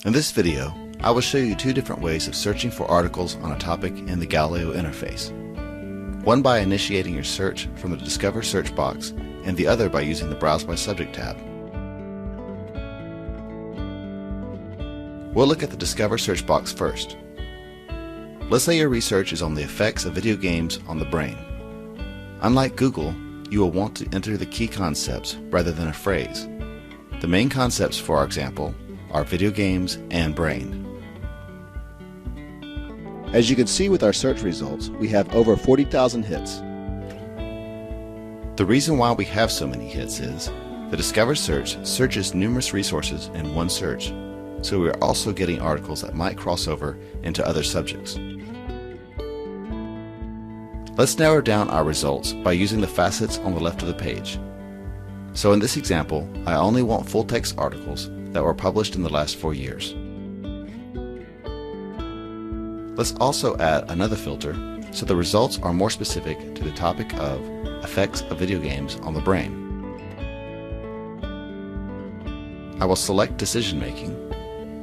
In this video, I will show you two different ways of searching for articles on a topic in the Galileo interface. One by initiating your search from the Discover search box, and the other by using the Browse by Subject tab. We'll look at the Discover search box first. Let's say your research is on the effects of video games on the brain. Unlike Google, you will want to enter the key concepts rather than a phrase. The main concepts, for our example, are video games and brain. As you can see with our search results, we have over 40,000 hits. The reason why we have so many hits is the Discover search searches numerous resources in one search, so we are also getting articles that might cross over into other subjects. Let's narrow down our results by using the facets on the left of the page. So in this example, I only want full-text articles that were published in the last 4 years. Let's also add another filter so the results are more specific to the topic of effects of video games on the brain. I will select decision making,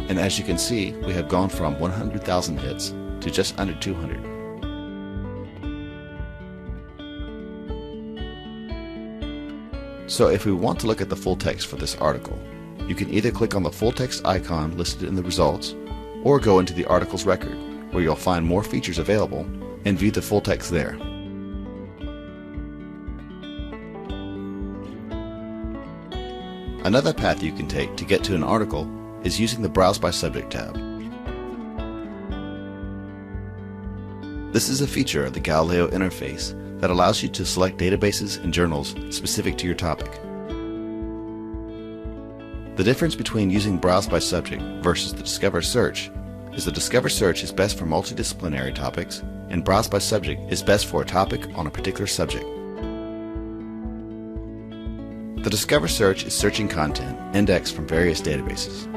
and as you can see, we have gone from 100,000 hits to just under 200. So if we want to look at the full text for this article, you can either click on the full text icon listed in the results, or go into the article's record, where you'll find more features available and view the full text there. Another path you can take to get to an article is using the Browse by Subject tab. This is a feature of the Galileo interface that allows you to select databases and journals specific to your topic. The difference between using Browse by Subject versus the Discover search is the Discover search is best for multidisciplinary topics, and Browse by Subject is best for a topic on a particular subject. The Discover search is searching content indexed from various databases.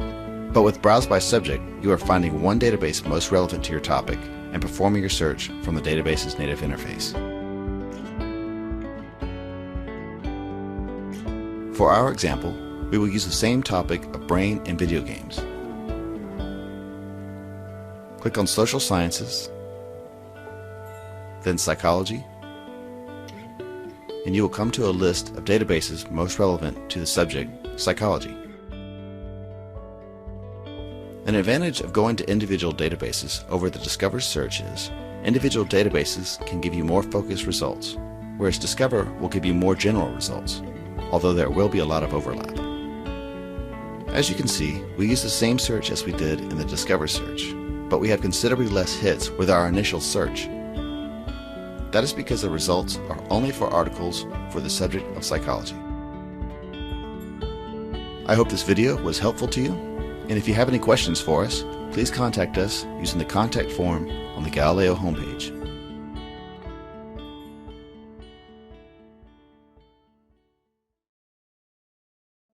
But with Browse by Subject, you are finding one database most relevant to your topic and performing your search from the database's native interface. For our example, we will use the same topic of brain and video games. Click on Social Sciences, then Psychology, and you will come to a list of databases most relevant to the subject, psychology. An advantage of going to individual databases over the Discover search is individual databases can give you more focused results, whereas Discover will give you more general results, although there will be a lot of overlap. As you can see, we use the same search as we did in the Discover search, but we have considerably less hits with our initial search. That is because the results are only for articles for the subject of psychology. I hope this video was helpful to you, and if you have any questions for us, please contact us using the contact form on the Galileo homepage.